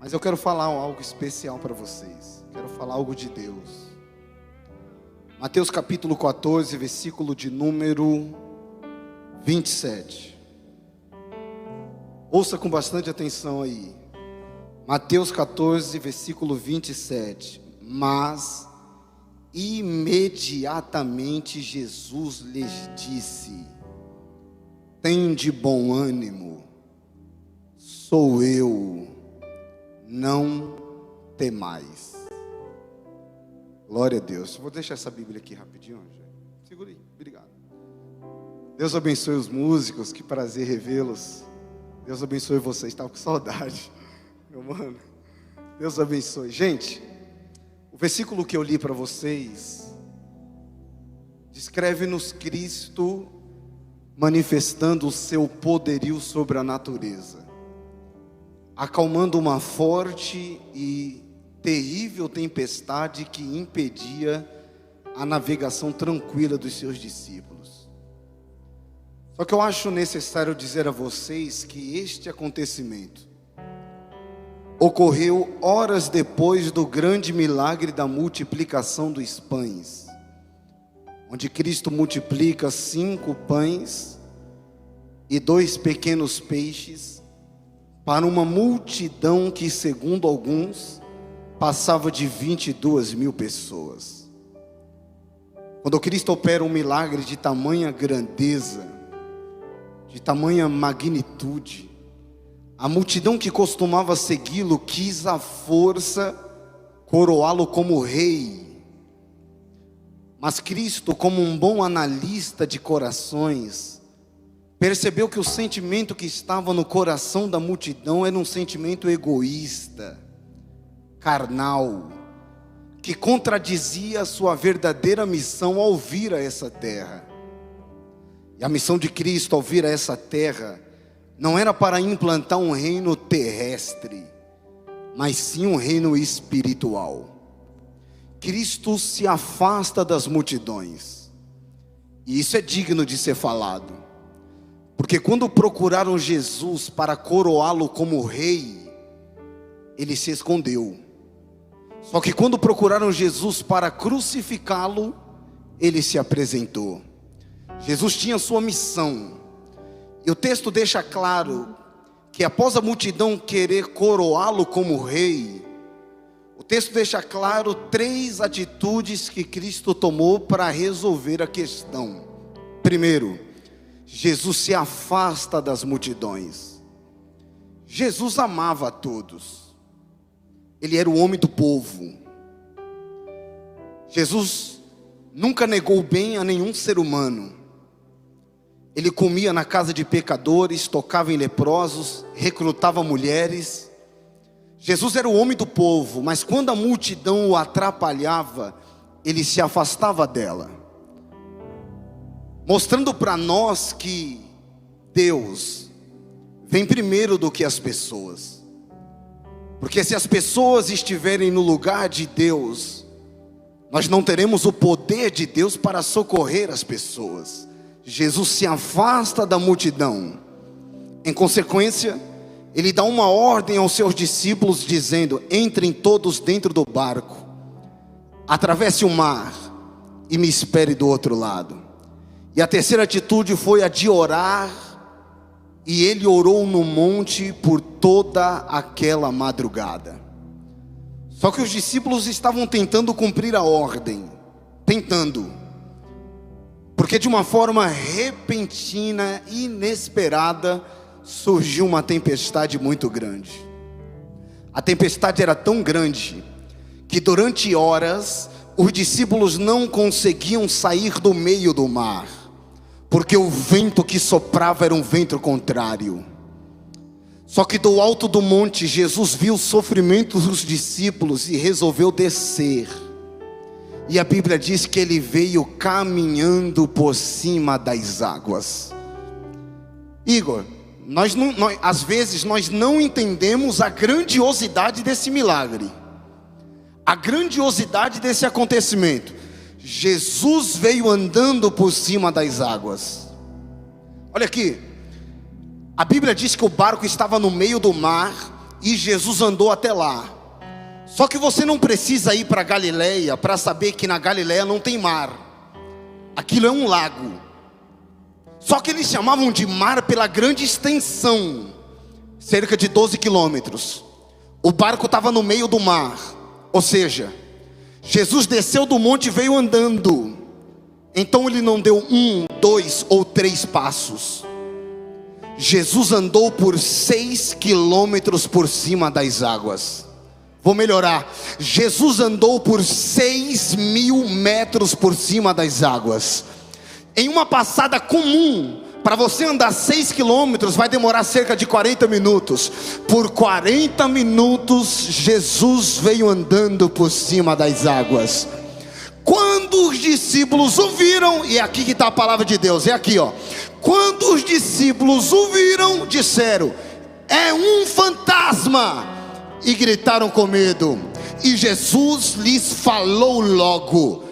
Mas eu quero falar algo especial para vocês. Quero falar algo de Deus. Mateus capítulo 14, versículo de número 27. Ouça com bastante atenção aí. Mateus 14, versículo 27. Mas imediatamente Jesus lhes disse: tende bom ânimo, sou eu, não temais. Glória a Deus. Vou deixar essa Bíblia aqui rapidinho, Angé. Segura aí, obrigado. Deus abençoe os músicos, que prazer revê-los. Deus abençoe vocês, estava com saudade, meu mano. Deus abençoe. Gente, o versículo que eu li para vocês descreve-nos Cristo manifestando o seu poderio sobre a natureza, acalmando uma forte e terrível tempestade que impedia a navegação tranquila dos seus discípulos. Só que eu acho necessário dizer a vocês que este acontecimento ocorreu horas depois do grande milagre da multiplicação dos pães, onde Cristo multiplica 5 pães e 2 pequenos peixes para uma multidão que, segundo alguns, passava de 22.000 pessoas. Quando Cristo opera um milagre de tamanha grandeza, de tamanha magnitude, a multidão que costumava segui-lo quis à força coroá-lo como rei. Mas Cristo, como um bom analista de corações, percebeu que o sentimento que estava no coração da multidão era um sentimento egoísta, carnal, que contradizia a sua verdadeira missão ao vir a essa terra. E a missão de Cristo ao vir a essa terra não era para implantar um reino terrestre, mas sim um reino espiritual. Cristo se afasta das multidões, e isso é digno de ser falado, porque quando procuraram Jesus para coroá-lo como rei, ele se escondeu. Só que quando procuraram Jesus para crucificá-lo, ele se apresentou. Jesus tinha sua missão, e o texto deixa claro que após a multidão querer coroá-lo como rei, o texto deixa claro 3 atitudes que Cristo tomou para resolver a questão. Primeiro, Jesus se afasta das multidões. Jesus amava a todos. Ele era o homem do povo. Jesus nunca negou o bem a nenhum ser humano. Ele comia na casa de pecadores, tocava em leprosos, recrutava mulheres. Jesus era o homem do povo, mas quando a multidão o atrapalhava, ele se afastava dela, mostrando para nós que Deus vem primeiro do que as pessoas. Porque se as pessoas estiverem no lugar de Deus, nós não teremos o poder de Deus para socorrer as pessoas. Jesus se afasta da multidão. Em consequência, ele dá uma ordem aos seus discípulos dizendo: entrem todos dentro do barco, atravesse o mar e me espere do outro lado. E a terceira atitude foi a de orar. E ele orou no monte por toda aquela madrugada. Só que os discípulos estavam tentando cumprir a ordem. Porque de uma forma repentina, inesperada, surgiu uma tempestade muito grande. A tempestade era tão grande que durante horas os discípulos não conseguiam sair do meio do mar, porque o vento que soprava era um vento contrário. Só que do alto do monte, Jesus viu o sofrimento dos discípulos e resolveu descer. E a Bíblia diz que ele veio caminhando por cima das águas. Igor, às vezes nós não entendemos a grandiosidade desse milagre, a grandiosidade desse acontecimento. Jesus veio andando por cima das águas. Olha aqui, a Bíblia diz que o barco estava no meio do mar, e Jesus andou até lá. Só que você não precisa ir para Galileia para saber que na Galileia não tem mar. Aquilo é um lago. Só que eles chamavam de mar pela grande extensão, cerca de 12 quilômetros. O barco estava no meio do mar. Ou seja, Jesus desceu do monte e veio andando. Então ele não deu 1, 2 ou 3 passos. Jesus andou por 6 quilômetros por cima das águas. Vou melhorar. Jesus andou por 6.000 metros por cima das águas. Em uma passada comum, para você andar 6 quilômetros vai demorar cerca de 40 minutos. Por 40 minutos Jesus veio andando por cima das águas. Quando os discípulos o viram, e é aqui que está a palavra de Deus, é aqui ó. Quando os discípulos o viram, disseram: é um fantasma, e gritaram com medo. E Jesus lhes falou logo: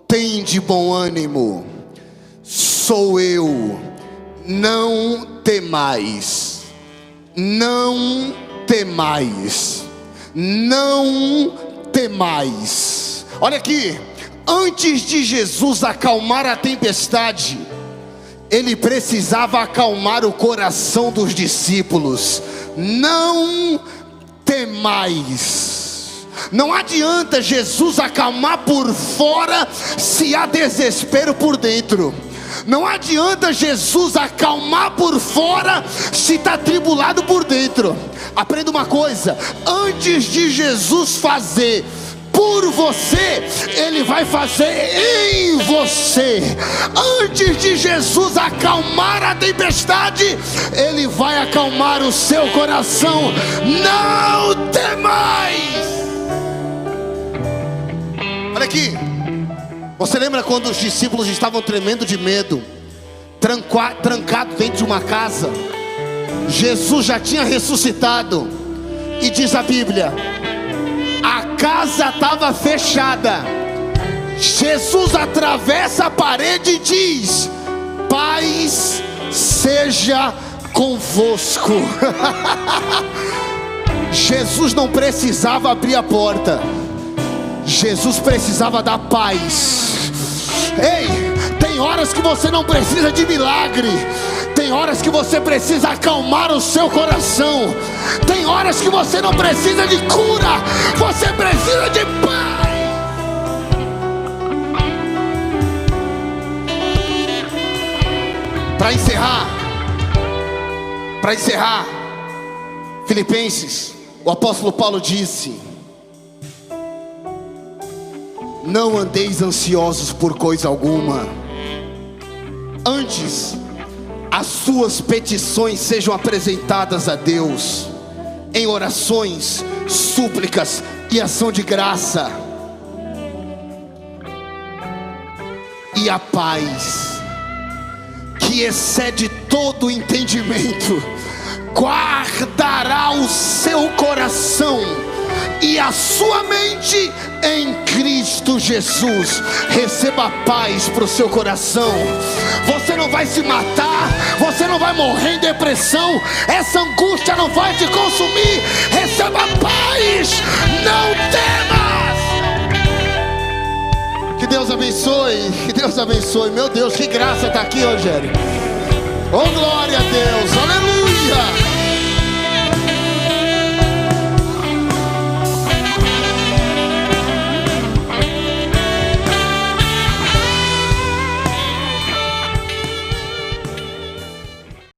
tende bom ânimo, sou eu, não temais, não temais, não temais. Olha aqui, antes de Jesus acalmar a tempestade, ele precisava acalmar o coração dos discípulos. Não temais. Não adianta Jesus acalmar por fora se há desespero por dentro. Não adianta Jesus acalmar por fora se está tribulado por dentro. Aprenda uma coisa: antes de Jesus fazer por você, Ele vai fazer em você. Antes de Jesus acalmar a tempestade, Ele vai acalmar o seu coração. Não temais. Olha aqui, você lembra quando os discípulos estavam tremendo de medo, trancados dentro de uma casa? Jesus já tinha ressuscitado, e diz a Bíblia, a casa estava fechada. Jesus atravessa a parede e diz: paz seja convosco. Jesus não precisava abrir a porta, Jesus precisava dar paz. Ei, tem horas que você não precisa de milagre, tem horas que você precisa acalmar o seu coração, tem horas que você não precisa de cura, você precisa de paz. Para encerrar, Filipenses, o apóstolo Paulo disse: não andeis ansiosos por coisa alguma, antes as suas petições sejam apresentadas a Deus em orações, súplicas e ação de graça, e a paz que excede todo entendimento guardará o seu coração e a sua mente em Cristo Jesus. Receba paz para o seu coração. Você não vai se matar, você não vai morrer em depressão, essa angústia não vai te consumir. Receba paz, não temas. Que Deus abençoe, que Deus abençoe. Meu Deus, que graça está aqui, Rogério. Oh, glória a Deus, aleluia.